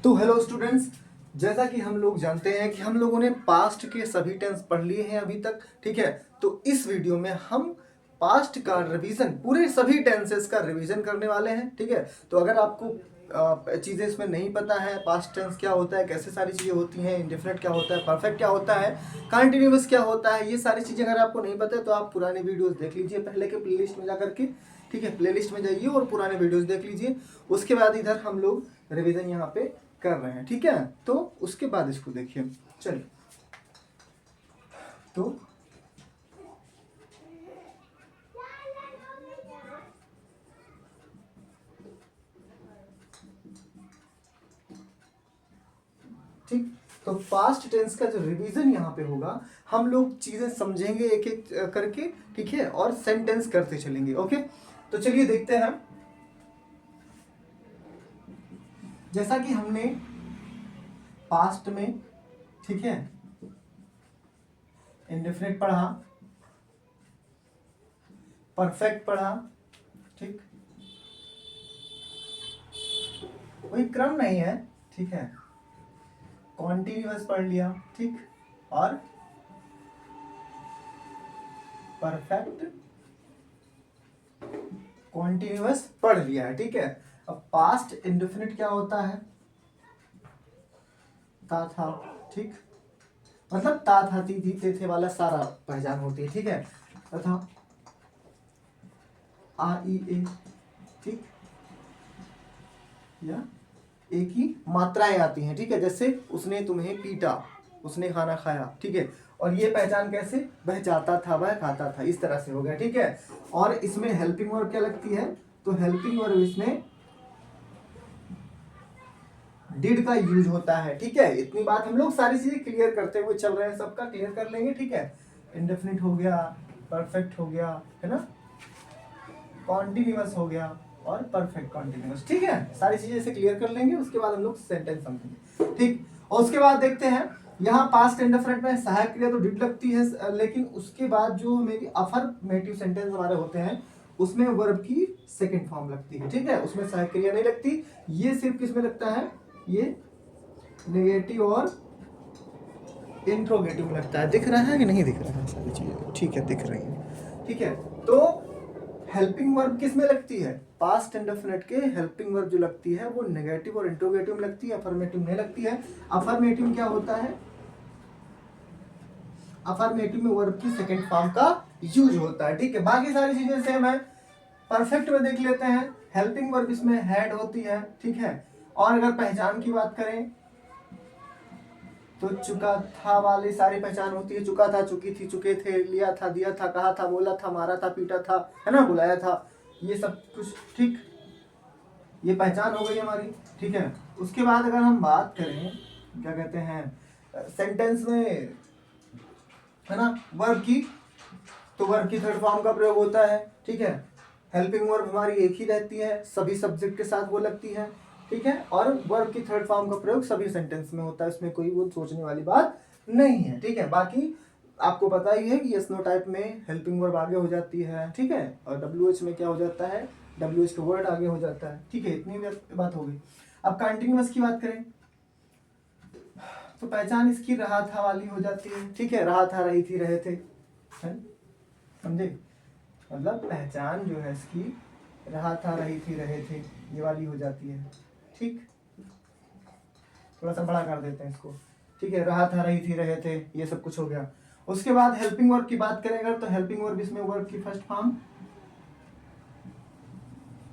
तो hello students, जैसा कि हम लोग जानते हैं कि हम लोगों ने पास्ट के सभी टेंस पढ़ लिए हैं अभी तक। ठीक है, तो इस वीडियो में हम पास्ट का रिवीजन, पूरे सभी टेंसेस का रिवीजन करने वाले हैं। ठीक है, तो अगर आपको चीज़ें इसमें नहीं पता है, पास्ट टेंस क्या होता है, कैसे सारी चीज़ें होती हैं, इंडेफिनिट क्या होता है, परफेक्ट क्या होता है, कंटिन्यूअस क्या होता है, ये सारी चीज़ें अगर आपको नहीं पता है तो आप पुराने वीडियोस देख लीजिए पहले के प्लेलिस्ट में जा करके। ठीक है, प्लेलिस्ट में जाइए और पुराने वीडियोस देख लीजिए। उसके बाद इधर हम लोग रिवीजन यहाँ पे कर रहे हैं। ठीक है, तो उसके बाद इसको देखिए। चलिए, तो ठीक, तो पास्ट टेंस का जो रिवीजन यहाँ पे होगा, हम लोग चीजें समझेंगे एक एक करके। ठीक है, और सेंटेंस करते चलेंगे। ओके, तो चलिए देखते हैं। जैसा कि हमने पास्ट में, ठीक है, इंडेफिनिट पढ़ा, परफेक्ट पढ़ा, ठीक, कोई क्रम नहीं है। ठीक है, कॉन्टिन्यूअस पढ़ लिया, ठीक, और परफेक्ट कॉन्टिन्यूअस पढ़ लिया है। ठीक है, अब पास्ट इंडेफिनिट क्या होता है? ता था, ठीक, मतलब ता था ती थी ते थे वाला सारा पहचान होती है। ठीक है, तथा आ ई ए, ठीक, या एक ही मात्राएं आती हैं। ठीक है, जैसे उसने तुम्हें पीटा, उसने खाना खाया। ठीक है, और ये पहचान कैसे? वह जाता था, वह खाता था, इस तरह से हो गया। ठीक है, और इसमें हेल्पिंग वर्ब क्या लगती है? तो हेल्पिंग वर्ब इसमें डिड का यूज होता है। ठीक है, इतनी बात हम लोग सारी चीजें क्लियर करते हुए चल रहे हैं, सबका क्लियर कर लेंगे। ठीक है, इंडेफिनिट हो गया, परफेक्ट हो गया, है ना, कॉन्टिन्यूअस हो गया और परफेक्ट कॉन्टिन्यूअस। ठीक है, सारी चीजें से क्लियर कर लेंगे, उसके बाद हम लोग सेंटेंस समझेंगे। ठीक, और उसके बाद देखते हैं यहाँ पास्ट इंडेफिनिट में सहायक क्रिया तो डिड लगती है, लेकिन उसके बाद जो मेरी अफर्मेटिव सेंटेंस हमारे होते हैं उसमें वर्ब की सेकंड फॉर्म लगती है। ठीक है, उसमें सहायक क्रिया नहीं लगती। ये सिर्फ किसमें लगता है? ये नेगेटिव और इंट्रोगेटिव में लगता है। दिख रहा है कि नहीं दिख रहा है सारी चीजें? ठीक है, दिख रही है। ठीक है, तो हेल्पिंग वर्ब किस में लगती है? पास्ट इंडेफिनिट के हेल्पिंग वर्ब जो लगती है वो नेगेटिव और इंट्रोगेटिव में लगती है, अफर्मेटिव नहीं लगती है। अफर्मेटिव क्या होता है? अफर्मेटिव में वर्ब की सेकंड फॉर्म का यूज होता है। ठीक है, बाकी सारी चीजें सेम है। परफेक्ट में देख लेते हैं, हेल्पिंग वर्ब इसमें हैड होती है। ठीक है, और अगर पहचान की बात करें तो चुका था वाली सारी पहचान होती है। चुका था, चुकी थी, चुके थे, लिया था, दिया था, कहा था, बोला था, मारा था, पीटा था, है ना, बुलाया था, ये सब कुछ। ठीक, ये पहचान हो गई हमारी। ठीक है, उसके बाद अगर हम बात करें क्या कहते हैं सेंटेंस में, है ना, वर्ब की, तो वर्ब की थर्ड फॉर्म का प्रयोग होता है। ठीक है, हेल्पिंग वर्ब हमारी एक ही रहती है, सभी सब्जेक्ट के साथ वो लगती है। ठीक है, और वर्ब की थर्ड फॉर्म का प्रयोग सभी सेंटेंस में होता है, इसमें कोई वो सोचने वाली बात नहीं है। ठीक है, बाकी आपको पता ही है कि यस नो टाइप में हेल्पिंग वर्ब आगे हो जाती है। ठीक है, और WH में क्या हो जाता है? WH का वर्ड आगे हो जाता है। ठीक है, इतनी बात हो गई। अब कंटिन्यूअस की बात करें तो पहचान इसकी रहा था वाली हो जाती है। ठीक है, रहा था, रही थी, रहे थे, समझे? मतलब पहचान जो है इसकी रहा था, रही थी, रहे थे, ये वाली हो जाती है। ठीक, थोड़ा सा बड़ा कर देते हैं इसको। ठीक है, रहा था, रही थी, रहे थे, ये सब कुछ हो गया। उसके बाद हेल्पिंग वर्ब की बात करें अगर, तो हेल्पिंग वर्ब इसमें वर्ब की फर्स्ट फॉर्म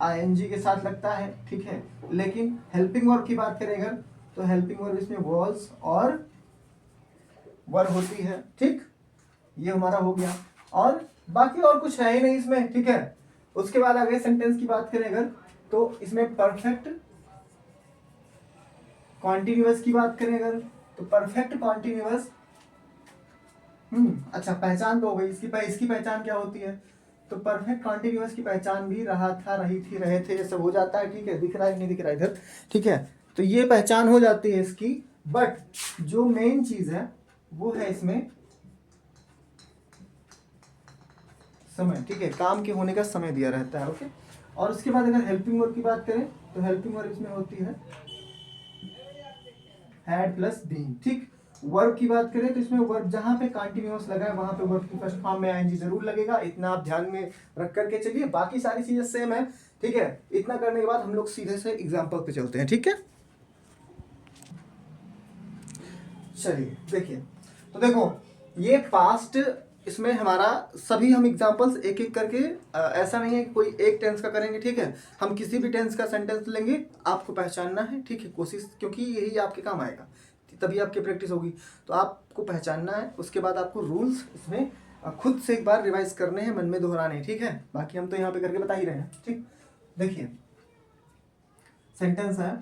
ING के साथ लगता है। ठीक है, लेकिन हेल्पिंग वर्ब की बात करें अगर, तो हेल्पिंग वर्ब इसमें वॉज और वर होती है। ठीक, ये हमारा हो गया, और बाकी और कुछ है ही नहीं इसमें। ठीक है, उसके बाद आगे सेंटेंस की बात करें अगर, तो इसमें परफेक्ट कॉन्टिन्यूअस की बात करें अगर, तो परफेक्ट कॉन्टिन्यूअस, अच्छा, पहचान तो हो गई इसकी। इसकी पहचान क्या होती है? तो परफेक्ट कॉन्टिन्यूअस की पहचान भी रहा था, रही थी, रहे थे, ये सब हो जाता है। ठीक है, दिख रहा है नहीं दिख रहा है इधर? ठीक है, तो ये पहचान हो जाती है इसकी, बट जो मेन चीज है वो है इसमें समय। ठीक है, काम के होने का समय दिया रहता है। ओके, और उसके बाद अगर हेल्पिंग वर्ब की बात करें तो हेल्पिंग वर्ब इसमें होती है हैड प्लस बीइंग, ठीक। वर्ब की बात करें तो इसमें वर्ब जहां पे कंटिन्यूअस लगा है वहां पे वर्ब की फर्स्ट फॉर्म में आईएनजी जरूर लगेगा, इतना आप ध्यान में रख करके चलिए। बाकी सारी चीजें सेम है, ठीक है। इतना करने के बाद हम लोग सीधे से एग्जाम्पल पे चलते हैं, ठीक है। चलिए देखिए, तो देखो ये पास्ट, इसमें हमारा सभी हम एग्जांपल्स एक एक करके ऐसा नहीं है कि कोई एक टेंस का करेंगे, ठीक है। हम किसी भी टेंस का सेंटेंस लेंगे, आपको पहचानना है, ठीक है। कोशिश, क्योंकि यही आपके काम आएगा, तभी आपकी प्रैक्टिस होगी। तो आपको पहचानना है, उसके बाद आपको रूल्स इसमें खुद से एक बार रिवाइज करने हैं, मन में दोहराने हैं, ठीक है। बाकी हम तो यहाँ पे करके बता ही रहे हैं, ठीक। देखिए सेंटेंस है,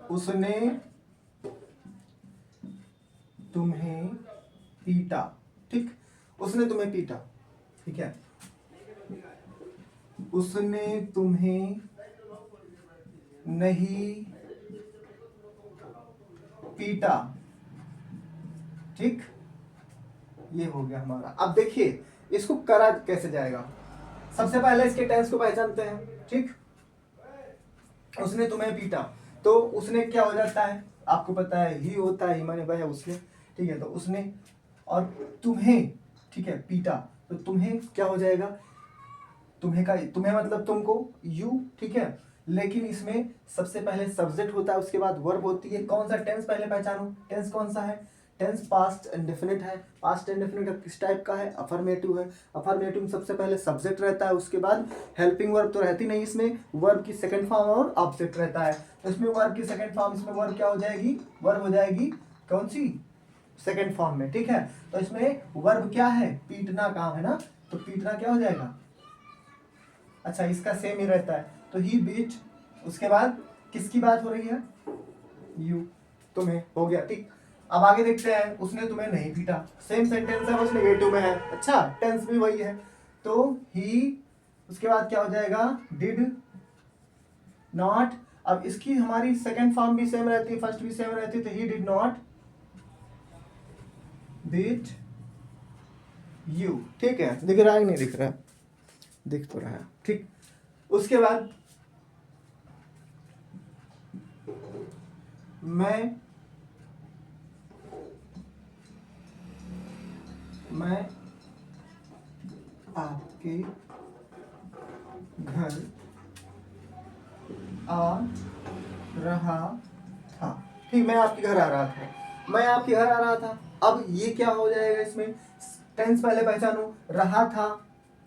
उसने तुम्हें पीटा, ठीक। उसने तुम्हें पीटा, ठीक है। उसने तुम्हें नहीं पीटा, ठीक। ये हो गया हमारा। अब देखिए इसको करा कैसे जाएगा। सबसे पहले इसके टेंस को पहचानते हैं, ठीक। उसने तुम्हें पीटा, तो उसने क्या हो जाता है, आपको पता है ही होता है, ही माने वह है, उसने, ठीक है। तो उसने और तुम्हें, ठीक है, पीटा, तो तुम्हें क्या हो जाएगा, तुम्हें का, तुम्हें मतलब तुमको, यू, ठीक है। लेकिन इसमें सबसे पहले सब्जेक्ट होता है, उसके बाद वर्ब होती है। कौन सा टेंस पहले पहचानो, टेंस कौन सा है, टेंस पास्ट इंडेफिनिट है। पास्ट इंडेफिनिट किस टाइप का है, अफर्मेटिव है। अफर्मेटिव में सबसे पहले सब्जेक्ट रहता है, उसके बाद हेल्पिंग वर्ब तो रहती नहीं, इसमें वर्ब की सेकंड फॉर्म और ऑब्जेक्ट रहता है। तो इसमें वर्ब की सेकंड फॉर्म, इसमें वर्ब क्या हो जाएगी, वर्ब हो जाएगी कौन सी, सेकंड फॉर्म में, ठीक है। तो इसमें वर्ब क्या है, पीटना काम है ना, तो पीटना क्या हो जाएगा, अच्छा इसका सेम ही रहता है, तो ही बीट। उसके बाद किसकी बात हो रही है, यू, तुम्हें, हो गया, ठीक। अब आगे देखते हैं, उसने तुम्हें नहीं पीटा, सेम सेंटेंस है, बस नेगेटिव में है, अच्छा टेंस भी वही है। तो ही, उसके बाद क्या हो जाएगा, डिड नॉट। अब इसकी हमारी सेकंड फॉर्म भी सेम रहती है, फर्स्ट भी सेम रहती है, तो he did not beat you, ठीक है। दिख रहा है नहीं दिख रहा, दिख तो रहा है, ठीक। उसके बाद मैं आपके घर आ रहा था, ठीक। मैं आपके घर आ रहा था, मैं आपके घर आ रहा था। अब ये क्या हो जाएगा, इसमें टेंस पहले पहचानो, रहा था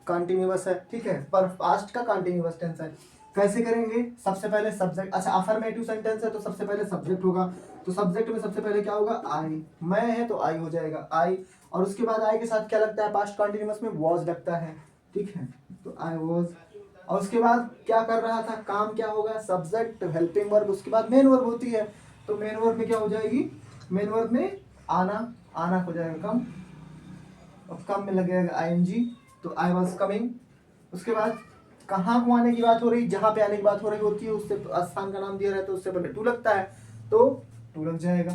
कंटिन्यूअस है, ठीक है, पर पास्ट का कंटिन्यूअस टेंस है। कैसे करेंगे, सबसे पहले सब्जेक्ट, अच्छा अफर्मेटिव सेंटेंस है तो सबसे पहले सब्जेक्ट होगा, तो सब्जेक्ट में सबसे पहले क्या होगा, आई, मैं है तो आई हो जाएगा, आई। और उसके बाद आई के साथ क्या लगता है, पास्ट कंटिन्यूअस में वॉज लगता है, ठीक है, तो आई वॉज। और उसके बाद क्या कर रहा था, काम क्या होगा, सब्जेक्ट, हेल्पिंग वर्ब, उसके बाद मेन वर्ब होती है, तो मेन वर्ब में क्या हो जाएगी, मेन वर्ब में आना, आना हो जाएगा कम, और कम में लगेगा आईएनजी, तो आई वॉज कमिंग। उसके बाद कहाँ को आने की बात हो रही, जहां पे आने की बात हो रही होती है, उससे स्थान का नाम दिया रहता है, उससे पहले टू लगता है, तो टू लग जाएगा।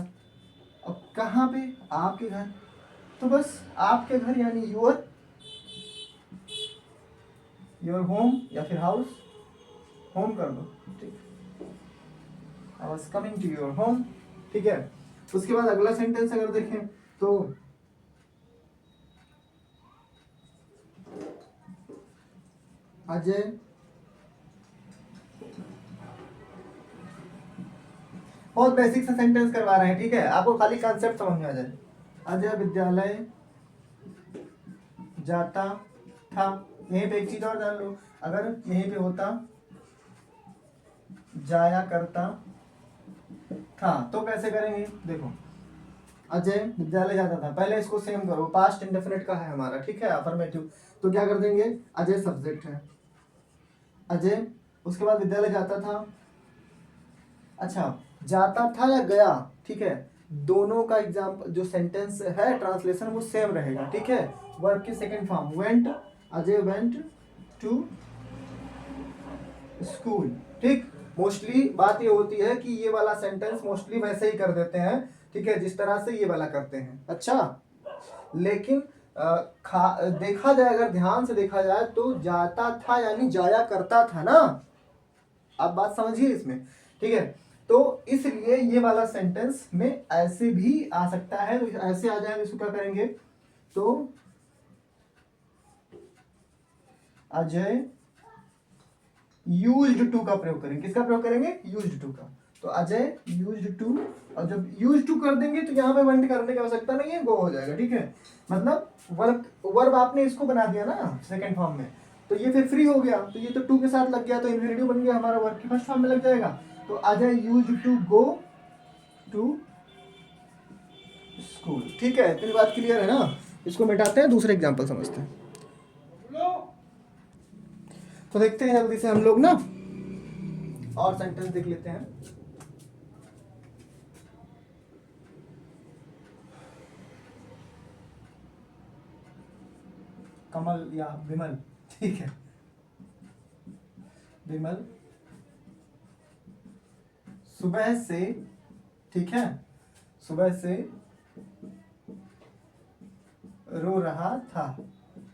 अब कहाँ पे, आपके घर, तो बस आपके घर यानी योर होम या फिर हाउस, होम कर दो, ठीक। I was coming to your home, ठीक है। उसके बाद अगला सेंटेंस अगर देखें तो अजय बहुत बेसिक सा सेंटेंस करवा रहे हैं, ठीक है, आपको खाली कॉन्सेप्ट समझ में आ जाए। अजय विद्यालय जाता था, यहीं पे एक चीज और जान लो, अगर यहीं पे होता जाया करता था तो कैसे करेंगे, देखो अजय विद्यालय जाता था, पहले इसको सेम करो, पास्ट इंडेफिनिट का है हमारा, ठीक है, अफर्मेटिव, तो क्या कर देंगे, अजय सब्जेक्ट है, अजय, उसके बाद विद्यालय जाता था, अच्छा जाता था या गया, ठीक है, दोनों का एग्जाम्पल जो सेंटेंस है ट्रांसलेशन वो सेम रहेगा, ठीक है। वर्ब की second form went, Ajay went to school, ठीक। मोस्टली बात ये होती है कि ये वाला सेंटेंस मोस्टली वैसे ही कर देते हैं, ठीक है, जिस तरह से ये वाला करते हैं, अच्छा। लेकिन देखा जाए, अगर ध्यान से देखा जाए तो जाता था यानी जाया करता था ना, आप बात समझिए इसमें, ठीक है। तो इसलिए ये वाला सेंटेंस में ऐसे भी आ सकता है, तो ऐसे आ जाएगा, इसको क्या करेंगे, तो अजय यूज्ड टू का प्रयोग करेंगे। किसका प्रयोग करेंगे, यूज्ड टू का। तो अजय यूज्ड टू, और जब यूज्ड टू कर देंगे तो यहाँ पे वर्ड करने की आवश्यकता नहीं है, गो हो जाएगा, ठीक है। मतलब वर्ब आपने इसको बना दिया ना सेकंड फॉर्म में, तो ये फिर फ्री हो गया, तो ये तो टू के साथ लग गया, तो इंफिनिटिव बन गया हमारा, वर्ब की फर्स्ट फॉर्म में लग जाएगा। तो Ajay used to go to school, ठीक है। इतनी बात क्लियर है ना। इसको मिटाते हैं, दूसरे एग्जाम्पल समझते हैं। तो देखते हैं जल्दी से हम लोग ना, और सेंटेंस देख लेते हैं। कमल या विमल, ठीक है, विमल सुबह से, ठीक है, सुबह से रो रहा था,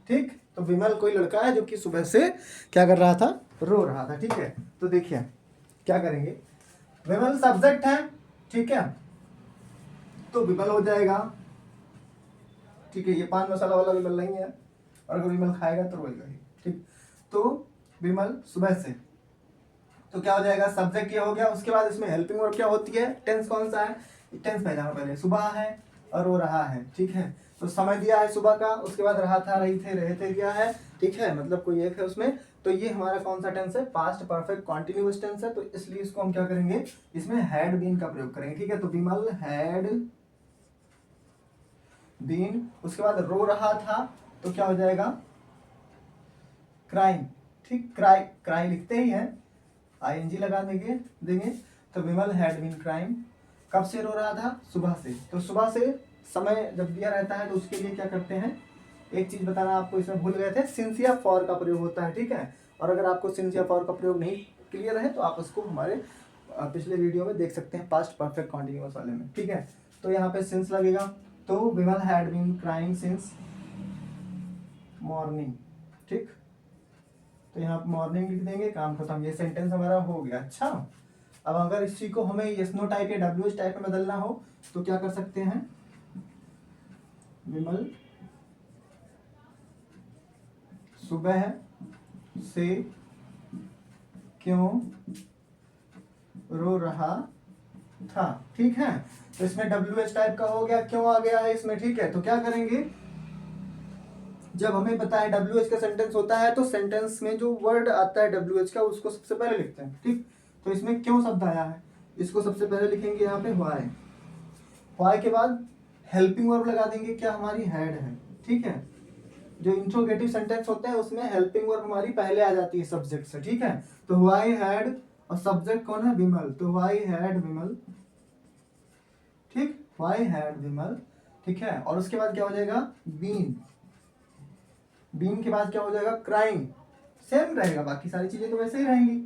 ठीक। तो विमल कोई लड़का है जो कि सुबह से क्या कर रहा था, रो रहा था, ठीक है। तो देखिए क्या करेंगे, विमल सब्जेक्ट है, ठीक है, तो विमल हो जाएगा, ठीक है। ये पान मसाला वाला विमल नहीं है, और अगर विमल खाएगा तो रोएगा ही, ठीक। तो विमल सुबह से, तो क्या हो जाएगा, सब्जेक्ट ये हो गया। उसके बाद इसमें हेल्पिंग वर्ब क्या होती है, टेंस कौन सा है, टेंस पहचानो पहले, सुबह है और रो रहा है, ठीक है। तो समय दिया है सुबह का, उसके बाद रहा था, रही थे, रहे थे दिया है, ठीक है, मतलब कोई एक है उसमें। तो ये हमारा कौन सा टेंस है, पास्ट परफेक्ट कॉन्टिन्यूअस टेंस है, तो इसलिए इसको हम क्या करेंगे, इसमें हैड बीन का प्रयोग करेंगे, ठीक है। तो विमल हैड बीन, उसके बाद रो रहा था, तो क्या हो जाएगा, क्राइम, ठीक, क्राई, क्राई लिखते ही है, आईएनजी लगा देंगे। तो विमल हैड बीन क्राइम, कब से रो रहा था, सुबह से। तो सुबह से समय जब दिया रहता है तो उसके लिए क्या करते हैं, एक चीज बताना आपको इसमें भूल गए थे, सिंस या फॉर का प्रयोग होता है, ठीक है। और अगर आपको सिंस या फॉर का प्रयोग नहीं क्लियर है तो आप उसको हमारे पिछले वीडियो में देख सकते हैं, पास्ट परफेक्ट कॉन्टिन्यूअस वाले में, ठीक है। तो यहाँ पे सिंस लगेगा, तो Vimal had been crying since morning, ठीक। तो यहाँ पे मॉर्निंग लिख देंगे, काम खत्म, ये सेंटेंस हमारा हो गया। अच्छा, अब अगर इसी को हमें यस नो टाइप या डब्ल्यूएच टाइप में बदलना हो तो क्या कर सकते हैं, विमल सुबह से क्यों रो रहा था, ठीक है। तो इसमें डब्ल्यूएच टाइप का हो गया, क्यों आ गया है इसमें, ठीक है। तो क्या करेंगे, जब हमें पता है डब्ल्यूएच का सेंटेंस होता है तो सेंटेंस में जो वर्ड आता है डब्ल्यूएच का उसको सबसे पहले लिखते हैं, ठीक। तो इसमें क्यों शब्द आया है, इसको सबसे पहले लिखेंगे यहाँ पे व्हाई, व्हाई के बाद हेल्पिंग वर्ब लगा देंगे, क्या हमारी हैड है, ठीक है। जो इंट्रोगेटिव सेंटेंस होते हैं उसमें हेल्पिंग वर्ब हमारी पहले आ जाती है सब्जेक्ट से, ठीक है। तो व्हाई हैड, और सब्जेक्ट कौन है, विमल, तो व्हाई हैड विमल, ठीक, व्हाई हैड विमल, ठीक है। और उसके बाद क्या हो जाएगा, बीन, बीन के बाद क्या हो जाएगा, क्राइम, सेम रहेगा, बाकी सारी चीजें तो वैसे ही रहेंगी।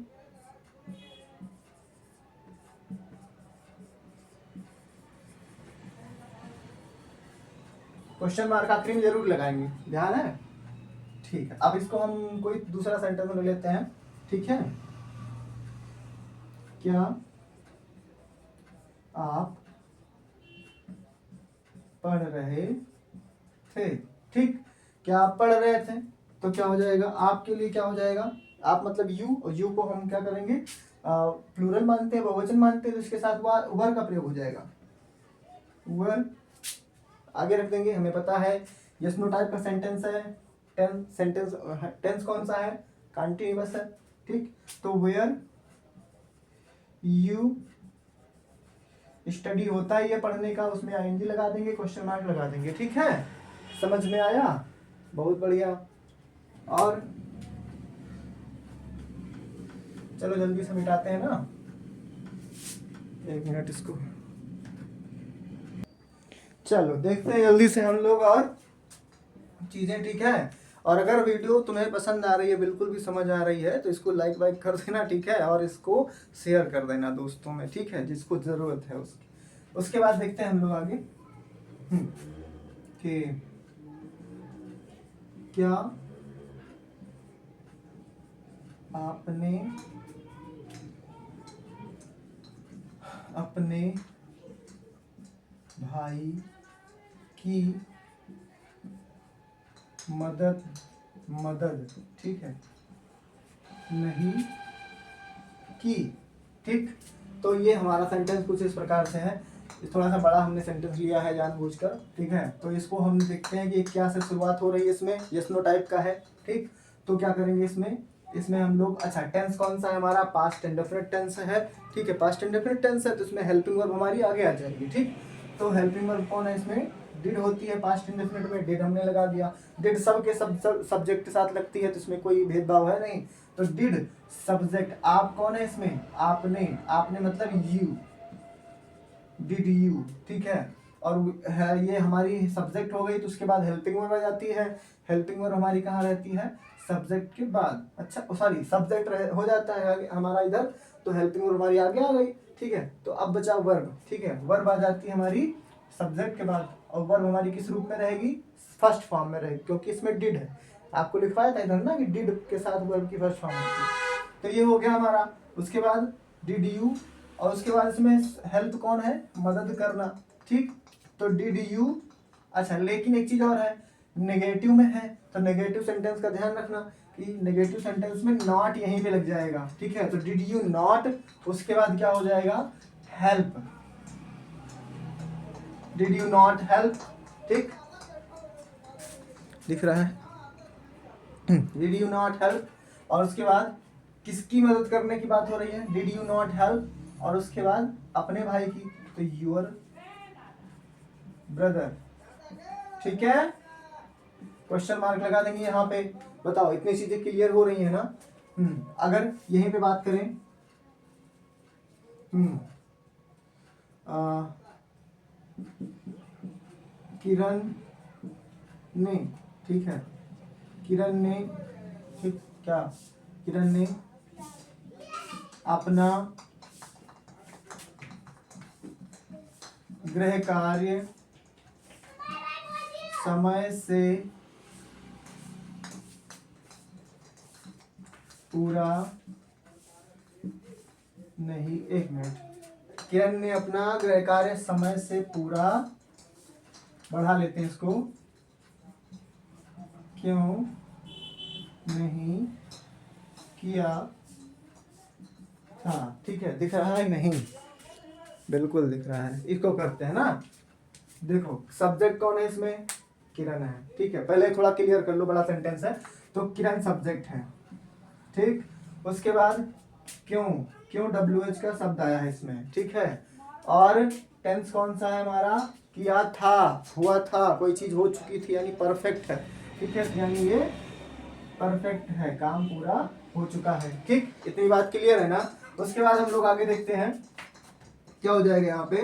क्वेश्चन मार्क आखिरी में जरूर लगाएंगे, ध्यान है, ठीक है। अब इसको हम कोई दूसरा सेंटेंस में लेते हैं, ठीक है। क्या आप पढ़ रहे थे, ठीक, क्या आप पढ़ रहे थे, तो क्या हो जाएगा, आपके लिए क्या हो जाएगा, आप मतलब यू, और यू को हम क्या करेंगे, प्लूरल मानते हैं, बहुवचन मानते हैं, तो इसके साथ वर का प्रयोग हो जाएगा, वर आगे रख देंगे। हमें पता है यस नो टाइप का सेंटेंस है, टेंस कौन सा है, कंटीन्यूअस है, ठीक। तो वेयर यू स्टडी होता है ये पढ़ने का, उसमें आईएनजी लगा देंगे, क्वेश्चन मार्क लगा देंगे, ठीक है। समझ में आया, बहुत बढ़िया। और चलो जल्दी से मिटाते हैं ना, एक मिनट इसको, चलो देखते हैं जल्दी से हम लोग और चीजें, ठीक है। और अगर वीडियो तुम्हें पसंद आ रही है, बिल्कुल भी समझ आ रही है, तो इसको लाइक वाइक कर देना, ठीक है। और इसको शेयर कर देना दोस्तों में, ठीक है, जिसको जरूरत है उसकी। उसके बाद देखते हैं हम लोग आगे कि क्या आपने अपने भाई की मदद ठीक है नहीं की। ठीक, तो ये हमारा सेंटेंस कुछ इस प्रकार से है। थोड़ा सा बड़ा हमने सेंटेंस लिया है जानबूझकर, ठीक है। तो इसको हम देखते हैं कि क्या से शुरुआत हो रही है, इसमें यस नो टाइप का है। ठीक, तो क्या करेंगे इसमें हम लोग, अच्छा टेंस कौन सा है हमारा, पास्ट इंडेफिनिट टेंस है। ठीक है, पास्ट इंडेफिनिट टेंस है तो इसमें हेल्पिंग वर्ब हमारी आगे आ जाएगी। ठीक, तो हेल्पिंग वर्ब कौन है इसमें, डिड होती है पास्ट इंडेफिनिट में, डिड हमने लगा दिया। डिड सब के सब्जेक्ट के साथ लगती है तो इसमें कोई भेदभाव है नहीं। तो डिड सब्जेक्ट, आप कौन है इसमें, आपने मतलब यू, डिड यू, ठीक है। और है ये हमारी सब्जेक्ट हो गई, तो उसके बाद हेल्पिंग वर्ब आ जाती है। हेल्पिंग वर्ब हमारी कहाँ रहती है, सब्जेक्ट के बाद, अच्छा सॉरी सब्जेक्ट हो जाता है हमारा इधर, तो हेल्पिंग वर्ब हमारी आगे आ गई। ठीक है, तो अब बचा वर्ब। ठीक है, वर्ब आ जाती है हमारी सब्जेक्ट के बाद, और वर्ब हमारी किस रूप में रहेगी, फर्स्ट फॉर्म में रहेगी, क्योंकि इसमें डिड है। आपको लिखवाया था इधर ना कि डिड के साथ वर्ब की फर्स्ट फॉर्म होती है। तो ये हो गया हमारा। उसके बाद डिड यू, और उसके बाद इसमें हेल्प कौन है, मदद करना। ठीक, तो डिड यू, अच्छा लेकिन एक चीज और है, नेगेटिव में है, तो नेगेटिव सेंटेंस का ध्यान रखना कि नेगेटिव सेंटेंस में नॉट यहीं पे लग जाएगा। ठीक है, तो डिड यू नॉट, उसके बाद क्या हो जाएगा, help, did you not help. ठीक, दिख रहा है, डिड यू नॉट हेल्प, और उसके बाद किसकी मदद करने की बात हो रही है, डिड यू नॉट हेल्प, और उसके बाद अपने भाई की, तो योर ब्रदर। ठीक है, क्वेश्चन मार्क लगा देंगे यहाँ पे। बताओ इतनी चीजें क्लियर हो रही है ना। अगर यहीं पे बात करें, किरण ने, ठीक है, किरण ने, ठीक क्या, किरण ने अपना गृह कार्य समय से पूरा नहीं, एक मिनट, किरण ने अपना गृह कार्य समय से पूरा, बढ़ा लेते हैं इसको, क्यों नहीं किया था। ठीक है, दिख रहा है नहीं, बिल्कुल दिख रहा है, इसको करते हैं ना। देखो सब्जेक्ट कौन है इसमें, किरण है। ठीक है, पहले थोड़ा क्लियर कर लो, बड़ा सेंटेंस है, तो किरण सब्जेक्ट है। ठीक, उसके बाद क्यों WH का शब्द आया है इसमें। ठीक है, और टेंस कौन सा है हमारा, किया था, हुआ था, कोई चीज हो चुकी थी, यानी परफेक्ट है। ठीक है, यानी ये परफेक्ट है, काम पूरा हो चुका है। ठीक, इतनी बात क्लियर है ना। उसके बाद हम लोग आगे देखते हैं क्या हो जाएगा यहाँ पे,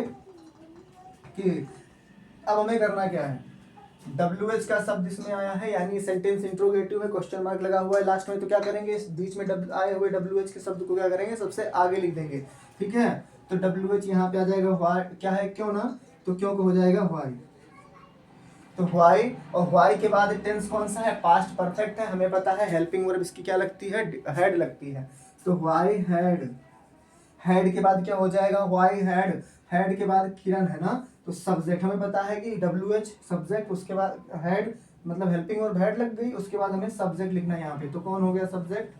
कि अब हमें करना क्या है, WH का शब्द इसमें आया है, यानी सेंटेंस इंट्रोगेटिव है, क्वेश्चन मार्क लगा हुआ है लास्ट में, तो क्या करेंगे, इस बीच में आए हुए WH के शब्द को क्या करेंगे, सबसे आगे लिख देंगे। ठीक है, तो WH यहाँ पे आ जाएगा, व्हाई क्या है, क्यों ना, तो क्यों को हो जाएगा व्हाई, तो व्हाई, और व्हाई के बाद टेंस कौन सा है, पास्ट परफेक्ट है, हमें पता है। हेल्पिंग वर्ब इसकी क्या लगती है, हेड लगती है, तो व्हाई हैड, हेड के बाद क्या हो जाएगा, व्हाई हैड, हेड के बाद किरण है ना, तो सब्जेक्ट हमें पता है कि WH सब्जेक्ट, उसके बाद हेड मतलब हेल्पिंग वर्ब हेड लग गई, उसके बाद हमें सब्जेक्ट लिखना है यहाँ पे, तो कौन हो गया सब्जेक्ट,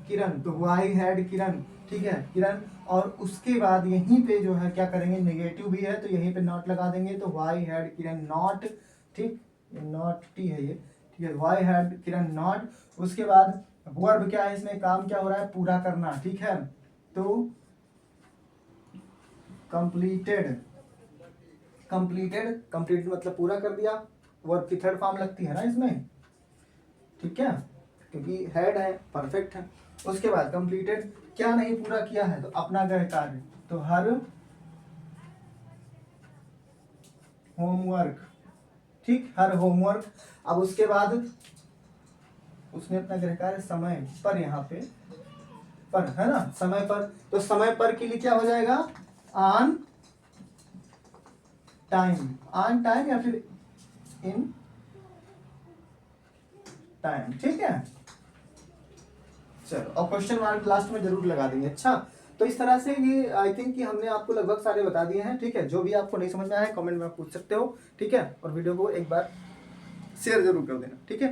किरण, तो व्हाई हैड किरण। ठीक है, किरण, और उसके बाद यहीं पे जो है क्या करेंगे, नेगेटिव भी है तो यहीं पे नॉट लगा देंगे, तो व्हाई हैड किरण नॉट। ठीक, नॉट टी है ये। ठीक है, व्हाई हैड किरण नॉट, उसके बाद वर्ब क्या है इसमें, काम क्या हो रहा है, पूरा करना। ठीक है, तो कंप्लीटेड, कंप्लीटेड मतलब पूरा कर दिया, वर्ब की थर्ड फॉर्म लगती है ना इसमें। ठीक है, क्योंकि हेड है, परफेक्ट है। उसके बाद कंप्लीटेड, क्या नहीं पूरा किया है, तो अपना गृह कार्य, तो हर होमवर्क। ठीक, हर होमवर्क। अब उसके बाद उसने अपना गृह कार्य समय पर, यहाँ पे पर है ना, समय पर, तो समय पर के लिए क्या हो जाएगा, ऑन टाइम या फिर इन टाइम। ठीक है, चलो, और क्वेश्चन मार्क लास्ट में जरूर लगा देंगे। अच्छा, तो इस तरह से ये आई थिंक कि हमने आपको लगभग सारे बता दिए हैं, ठीक है। जो भी आपको नहीं समझ में आया है कमेंट में आप पूछ सकते हो, ठीक है। और वीडियो को एक बार शेयर जरूर कर देना, ठीक है।